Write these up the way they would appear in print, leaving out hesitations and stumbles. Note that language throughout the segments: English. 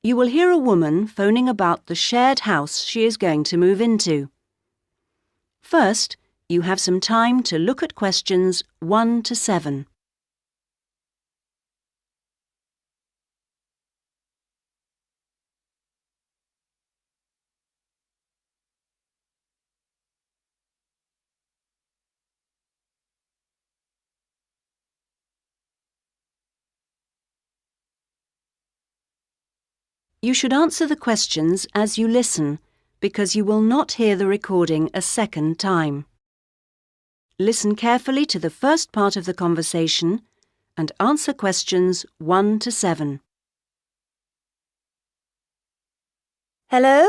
You will hear a woman phoning about the shared house she is going to move into. First, you have some time to look at questions 1 to 7. You should answer the questions as you listen, because you will not hear the recording a second time. Listen carefully to the first part of the conversation and answer questions 1 to 7. Hello?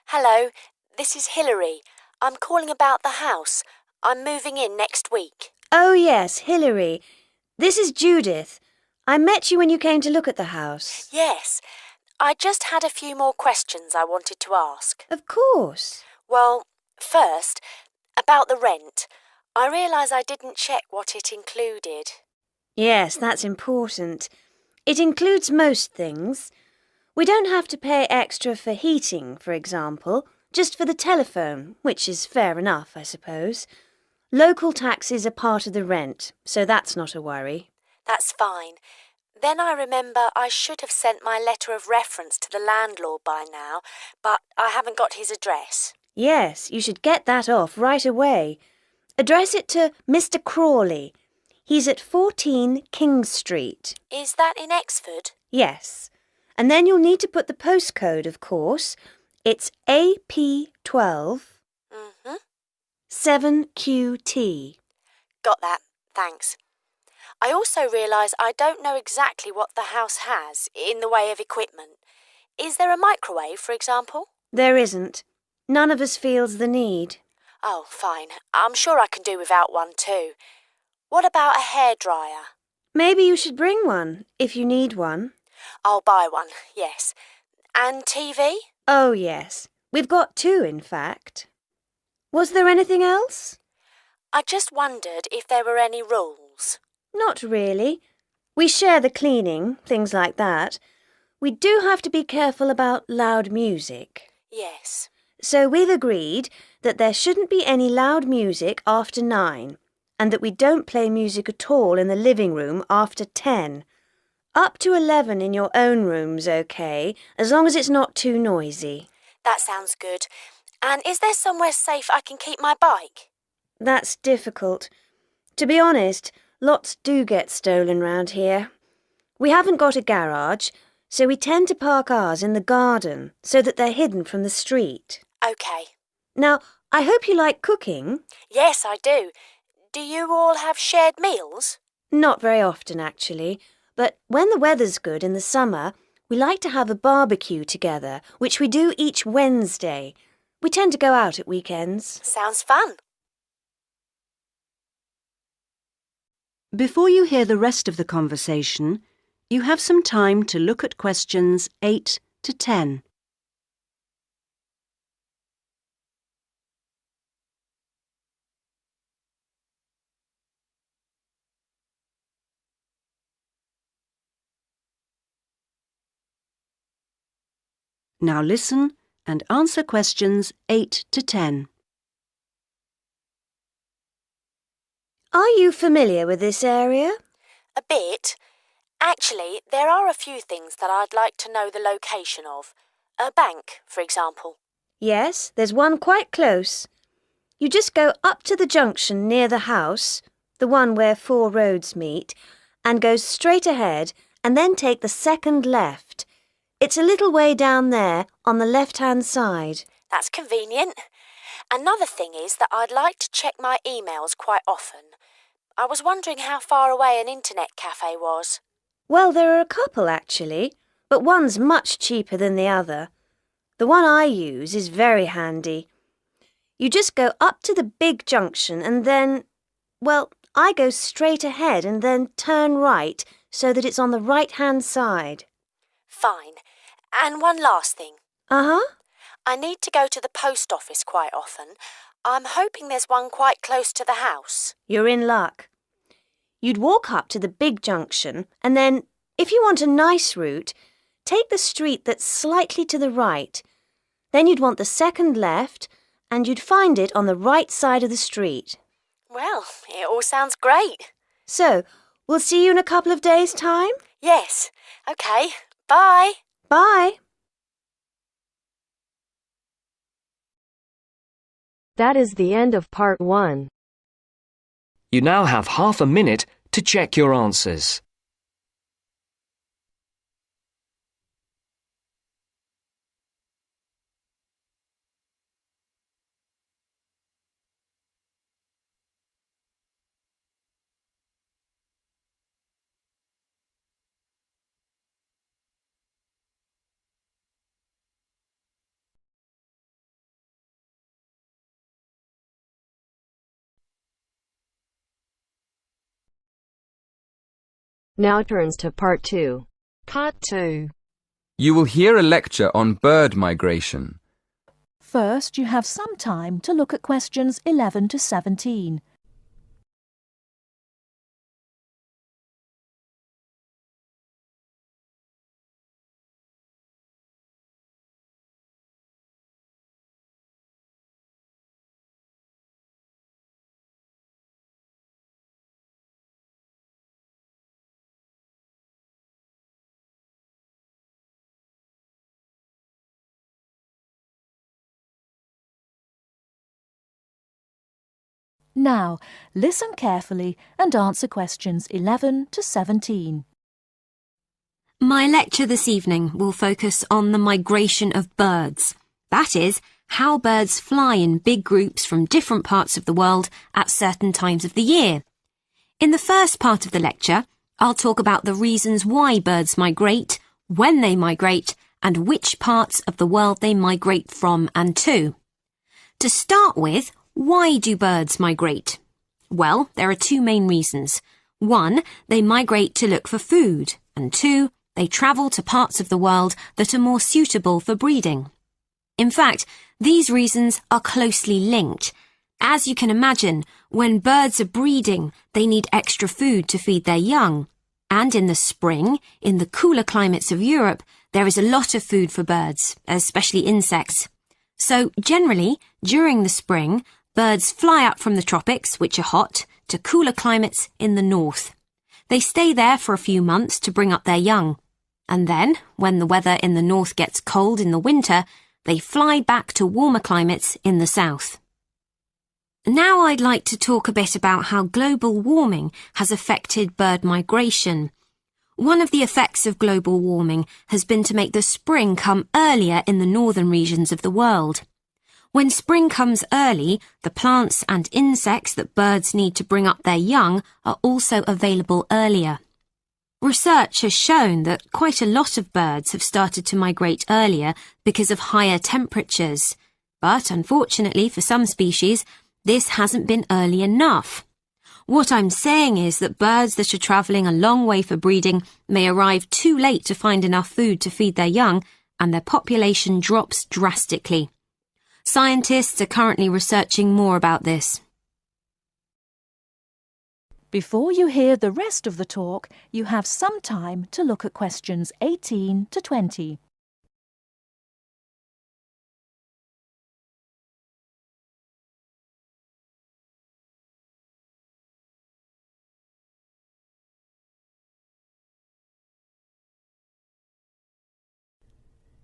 Hello, this is Hilary. I'm calling about the house. I'm moving in next week. Oh, yes, Hilary. This is Judith. I met you when you came to look at the house. Yes, I just had a few more questions I wanted to ask. Of course. Well, first, about the rent. I realise I didn't check what it included. Yes, that's important. It includes most things. We don't have to pay extra for heating, for example, just for the telephone, which is fair enough, I suppose. Local taxes are part of the rent, so that's not a worry. That's fine. Then I remember I should have sent my letter of reference to the landlord by now, but I haven't got his address. Yes, you should get that off right away. Address it to Mr. Crawley. He's at 14 King Street. Is that in Exford? Yes. And then you'll need to put the postcode, of course. It's AP12 7QT. Got that, thanks. I also realise I don't know exactly what the house has in the way of equipment. Is there a microwave, for example? There isn't. None of us feels the need. Oh, fine. I'm sure I can do without one too. What about a hairdryer? Maybe you should bring one, if you need one. I'll buy one, yes. And TV? Oh, yes. We've got 2, in fact. Was there anything else? I just wondered if there were any rules. Not really. We share the cleaning, things like that. We do have to be careful about loud music. Yes. So we've agreed that there shouldn't be any loud music after 9, and that we don't play music at all in the living room after 10. Up to 11 in your own room's okay, as long as it's not too noisy. That sounds good. And is there somewhere safe I can keep my bike? That's difficult. To be honest, lots do get stolen round here. We haven't got a garage, so we tend to park ours in the garden so that they're hidden from the street. OK. Now, I hope you like cooking. Yes, I do. Do you all have shared meals? Not very often, actually. But when the weather's good in the summer, we like to have a barbecue together, which we do each Wednesday. We tend to go out at weekends. Sounds fun. Before you hear the rest of the conversation, you have some time to look at questions 8 to 10. Now listen and answer questions 8 to 10. Are you familiar with this area? A bit. Actually, there are a few things that I'd like to know the location of. A bank, for example. Yes, there's one quite close. You just go up to the junction near the house, the one where 4 roads meet, and go straight ahead and then take the second left. It's a little way down there on the left-hand side. That's convenient. Another thing is that I'd like to check my emails quite often. I was wondering how far away an internet cafe was. Well, there are a couple actually, but one's much cheaper than the other. The one I use is very handy. You just go up to the big junction and then, well, I go straight ahead and then turn right so that it's on the right-hand side. Fine. And one last thing. Uh-huh. I need to go to the post office quite often. I'm hoping there's one quite close to the house. You're in luck. You'd walk up to the big junction and then, if you want a nice route, take the street that's slightly to the right. Then you'd want the second left, and you'd find it on the right side of the street. Well, it all sounds great. So, we'll see you in a couple of days' time? Yes. OK. Bye. Bye. That is the end of part 1. You now have half a minute to check your answers. Now turns to part 2. Part 2. You will hear a lecture on bird migration. First, you have some time to look at questions 11 to 17. Now, listen carefully and answer questions 11 to 17. My lecture this evening will focus on the migration of birds. That is, how birds fly in big groups from different parts of the world at certain times of the year. In the first part of the lecture, I'll talk about the reasons why birds migrate, when they migrate, and which parts of the world they migrate from and to. To start with, why do birds migrate? Well, there are two main reasons. One, they migrate to look for food, and two, they travel to parts of the world that are more suitable for breeding. In fact, these reasons are closely linked. As you can imagine, when birds are breeding, they need extra food to feed their young. And in the spring, in the cooler climates of Europe, there is a lot of food for birds, especially insects. So, generally, during the spring, birds fly up from the tropics, which are hot, to cooler climates in the north. They stay there for a few months to bring up their young. And then, when the weather in the north gets cold in the winter, they fly back to warmer climates in the south. Now I'd like to talk a bit about how global warming has affected bird migration. One of the effects of global warming has been to make the spring come earlier in the northern regions of the world. When spring comes early, the plants and insects that birds need to bring up their young are also available earlier. Research has shown that quite a lot of birds have started to migrate earlier because of higher temperatures. But unfortunately for some species, this hasn't been early enough. What I'm saying is that birds that are travelling a long way for breeding may arrive too late to find enough food to feed their young, and their population drops drastically. Scientists are currently researching more about this. Before you hear the rest of the talk, you have some time to look at questions 18 to 20.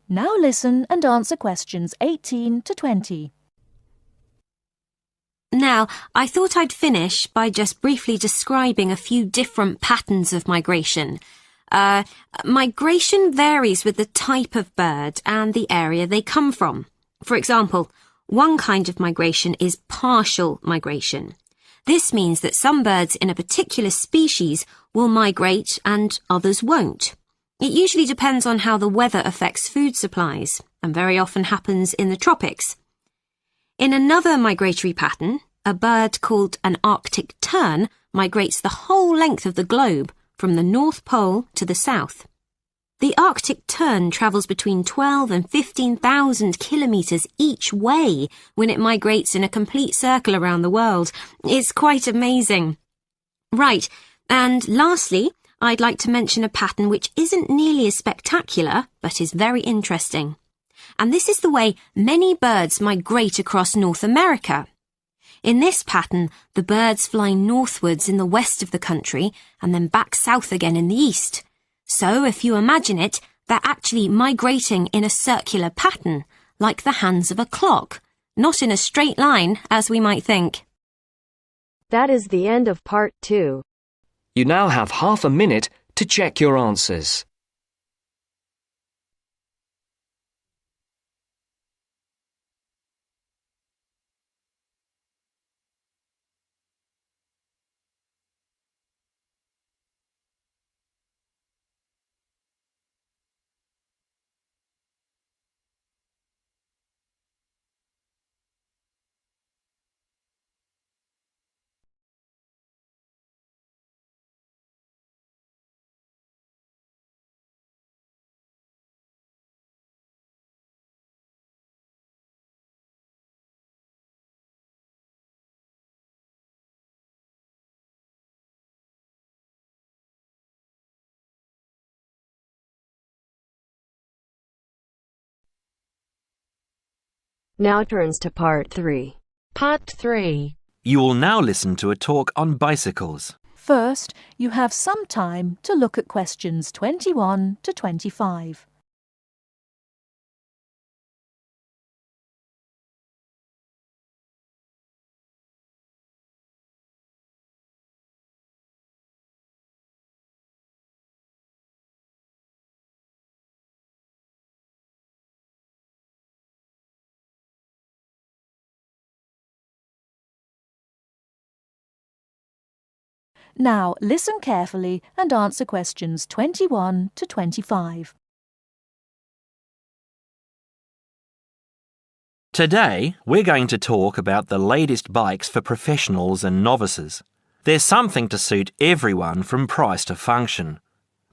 Now listen and answer questions 18 to 20. Now, I thought I'd finish by just briefly describing a few different patterns of migration. Migration varies with the type of bird and the area they come from. For example, one kind of migration is partial migration. This means that some birds in a particular species will migrate and others won't. It usually depends on how the weather affects food supplies, and very often happens in the tropics. In another migratory pattern, a bird called an Arctic tern migrates the whole length of the globe, from the North Pole to the south. The Arctic tern travels between 12 and 15,000 kilometres each way when it migrates in a complete circle around the world. It's quite amazing. Right, and lastly, I'd like to mention a pattern which isn't nearly as spectacular, but is very interesting. And this is the way many birds migrate across North America. In this pattern, the birds fly northwards in the west of the country and then back south again in the east. So, if you imagine it, they're actually migrating in a circular pattern, like the hands of a clock, not in a straight line, as we might think. That is the end of part 2. You now have half a minute to check your answers. Now turns to part 3. Part 3. You will now listen to a talk on bicycles. First, you have some time to look at questions 21 to 25. Now, listen carefully and answer questions 21 to 25. Today, we're going to talk about the latest bikes for professionals and novices. There's something to suit everyone from price to function.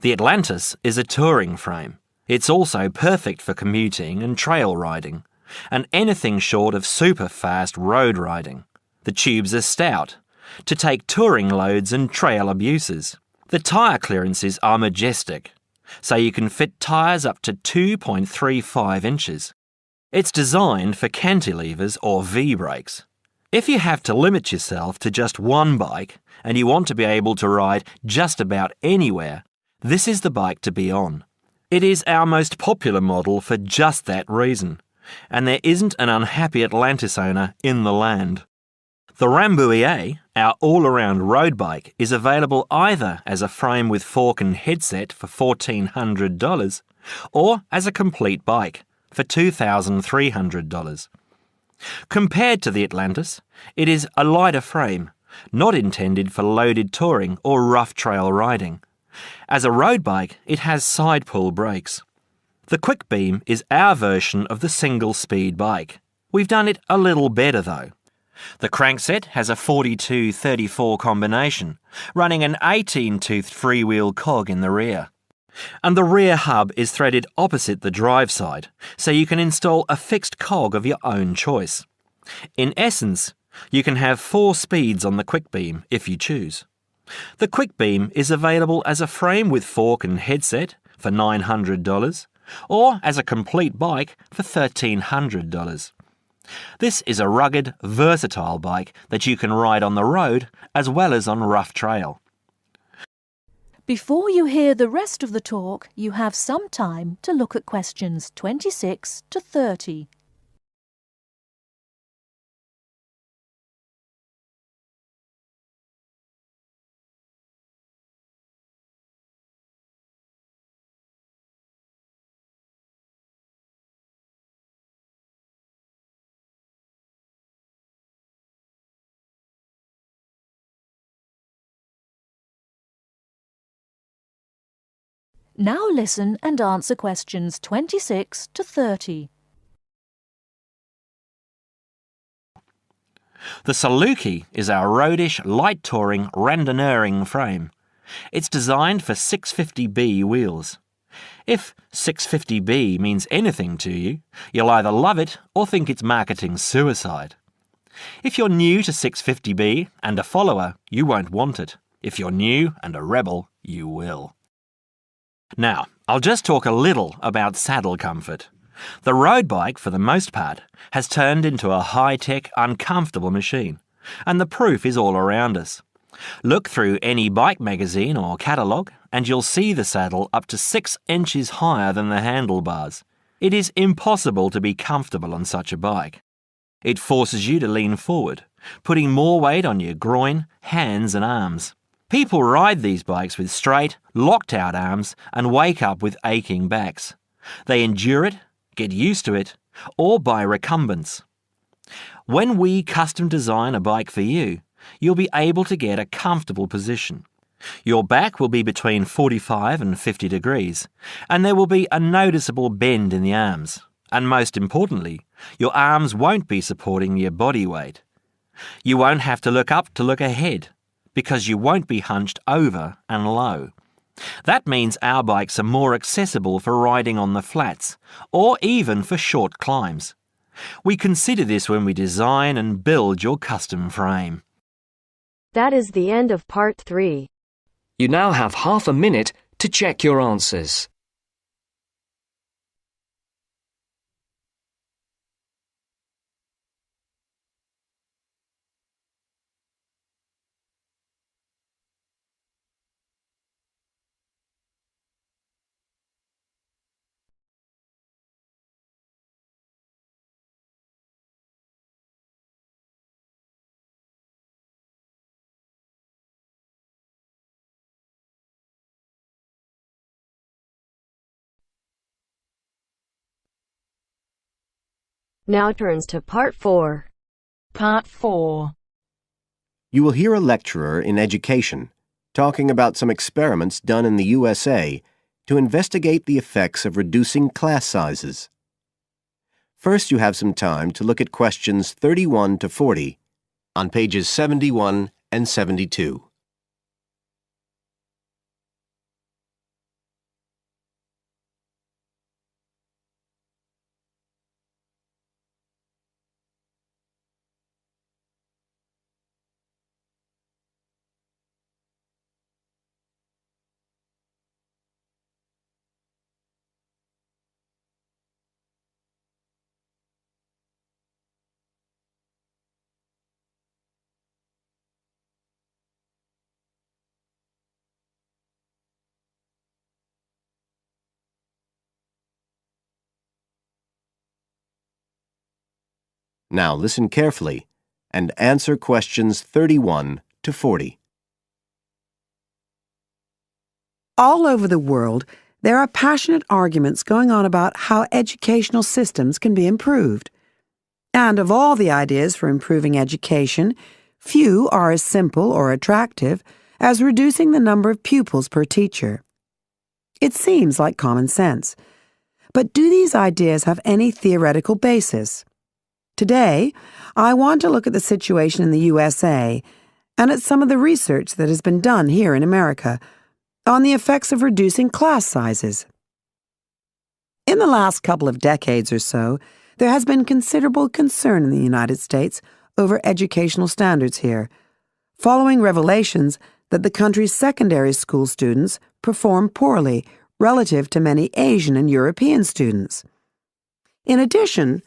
The Atlantis is a touring frame. It's also perfect for commuting and trail riding, and anything short of super fast road riding. The tubes are stout, to take touring loads and trail abuses. The tyre clearances are majestic, so you can fit tyres up to 2.35 inches. It's designed for cantilevers or V-brakes. If you have to limit yourself to just one bike and you want to be able to ride just about anywhere, this is the bike to be on. It is our most popular model for just that reason, and there isn't an unhappy Atlantis owner in the land. The Rambouillet, our all-around road bike, is available either as a frame with fork and headset for $1,400 or as a complete bike for $2,300. Compared to the Atlantis, it is a lighter frame, not intended for loaded touring or rough trail riding. As a road bike, it has side pull brakes. The Quick Beam is our version of the single-speed bike. We've done it a little better though. The crankset has a 42-34 combination, running an 18-toothed freewheel cog in the rear. And the rear hub is threaded opposite the drive side, so you can install a fixed cog of your own choice. In essence, you can have 4 speeds on the Quick Beam if you choose. The Quick Beam is available as a frame with fork and headset for $900 or as a complete bike for $1,300. This is a rugged, versatile bike that you can ride on the road as well as on rough trail. Before you hear the rest of the talk, you have some time to look at questions 26 to 30. Now listen and answer questions 26 to 30. The Saluki is our roadish, light touring, randonneuring frame. It's designed for 650B wheels. If 650B means anything to you, you'll either love it or think it's marketing suicide. If you're new to 650B and a follower, you won't want it. If you're new and a rebel, you will. Now, I'll just talk a little about saddle comfort. The road bike, for the most part, has turned into a high-tech, uncomfortable machine, and the proof is all around us. Look through any bike magazine or catalogue and you'll see the saddle up to 6 inches higher than the handlebars. It is impossible to be comfortable on such a bike. It forces you to lean forward, putting more weight on your groin, hands and arms. People ride these bikes with straight, locked-out arms and wake up with aching backs. They endure it, get used to it, or buy recumbents. When we custom design a bike for you, you'll be able to get a comfortable position. Your back will be between 45 and 50 degrees, and there will be a noticeable bend in the arms. And most importantly, your arms won't be supporting your body weight. You won't have to look up to look ahead, because you won't be hunched over and low. That means our bikes are more accessible for riding on the flats, or even for short climbs. We consider this when we design and build your custom frame. That is the end of part 3. You now have half a minute to check your answers. Now turns to part 4. Part 4. You will hear a lecturer in education talking about some experiments done in the USA to investigate the effects of reducing class sizes. First, you have some time to look at questions 31 to 40 on pages 71 and 72. Now listen carefully and answer questions 31 to 40. All over the world, there are passionate arguments going on about how educational systems can be improved. And of all the ideas for improving education, few are as simple or attractive as reducing the number of pupils per teacher. It seems like common sense. But do these ideas have any theoretical basis? Today, I want to look at the situation in the USA and at some of the research that has been done here in America on the effects of reducing class sizes. In the last couple of decades or so, there has been considerable concern in the United States over educational standards here, following revelations that the country's secondary school students perform poorly relative to many Asian and European students. In addition,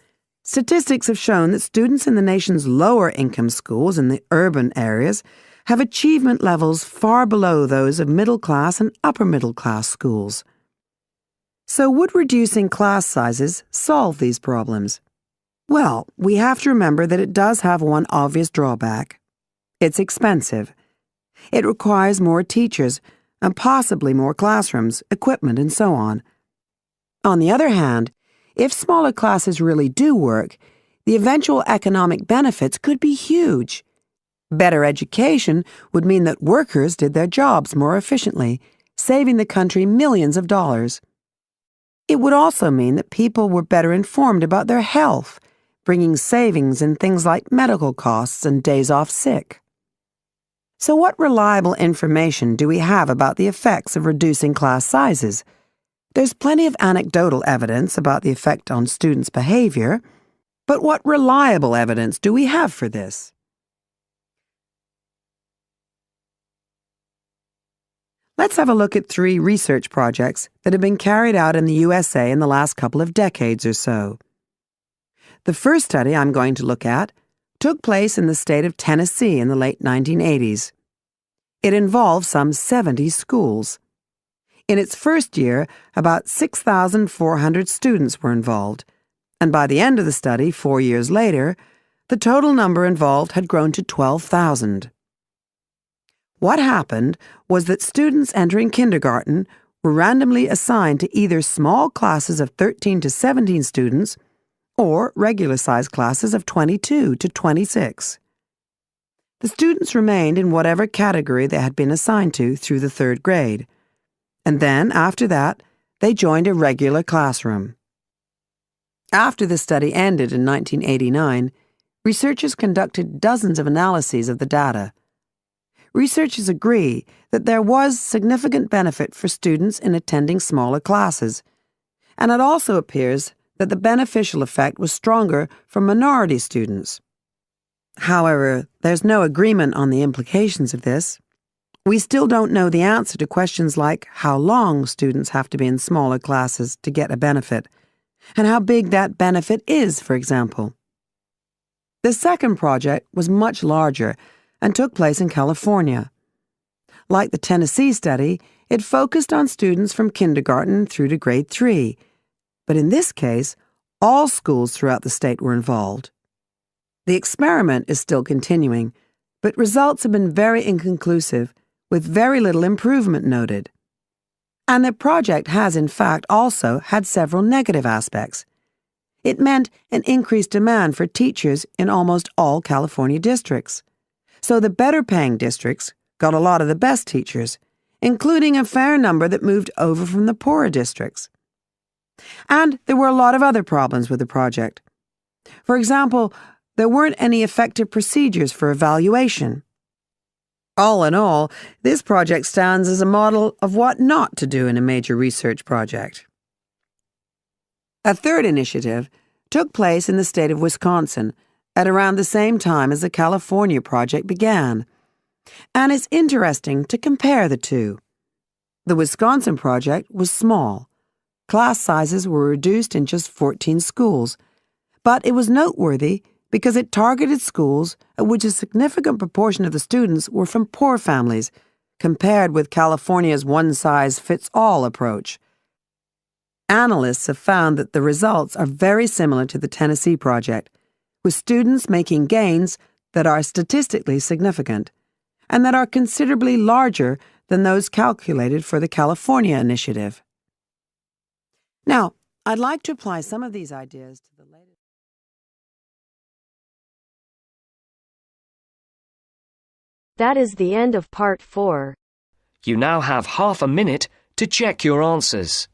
statistics have shown that students in the nation's lower-income schools in the urban areas have achievement levels far below those of middle-class and upper-middle-class schools. So would reducing class sizes solve these problems? Well, we have to remember that it does have one obvious drawback. It's expensive. It requires more teachers and possibly more classrooms, equipment, and so on. On the other hand, if smaller classes really do work, the eventual economic benefits could be huge. Better education would mean that workers did their jobs more efficiently, saving the country millions of dollars. It would also mean that people were better informed about their health, bringing savings in things like medical costs and days off sick. So what reliable information do we have about the effects of reducing class sizes? There's plenty of anecdotal evidence about the effect on students' behavior, but what reliable evidence do we have for this? Let's have a look at 3 research projects that have been carried out in the USA in the last couple of decades or so. The first study I'm going to look at took place in the state of Tennessee in the late 1980s. It involved some 70 schools. In its first year, about 6,400 students were involved, and by the end of the study, 4 years later, the total number involved had grown to 12,000. What happened was that students entering kindergarten were randomly assigned to either small classes of 13 to 17 students or regular-sized classes of 22 to 26. The students remained in whatever category they had been assigned to through the 3rd grade, and then, after that, they joined a regular classroom. After the study ended in 1989, researchers conducted dozens of analyses of the data. Researchers agree that there was significant benefit for students in attending smaller classes, and it also appears that the beneficial effect was stronger for minority students. However, there's no agreement on the implications of this. We still don't know the answer to questions like how long students have to be in smaller classes to get a benefit, and how big that benefit is, for example. The second project was much larger and took place in California. Like the Tennessee study, it focused on students from kindergarten through to grade 3, but in this case, all schools throughout the state were involved. The experiment is still continuing, but results have been very inconclusive, with very little improvement noted. And the project has, in fact, also had several negative aspects. It meant an increased demand for teachers in almost all California districts. So the better-paying districts got a lot of the best teachers, including a fair number that moved over from the poorer districts. And there were a lot of other problems with the project. For example, there weren't any effective procedures for evaluation. All in all, this project stands as a model of what not to do in a major research project. A third initiative took place in the state of Wisconsin at around the same time as the California project began, and it's interesting to compare the two. The Wisconsin project was small. Class sizes were reduced in just 14 schools, but it was noteworthy because it targeted schools at which a significant proportion of the students were from poor families, compared with California's one-size-fits-all approach. Analysts have found that the results are very similar to the Tennessee project, with students making gains that are statistically significant, and that are considerably larger than those calculated for the California initiative. Now, I'd like to apply some of these ideas to the latest. That is the end of part 4. You now have half a minute to check your answers.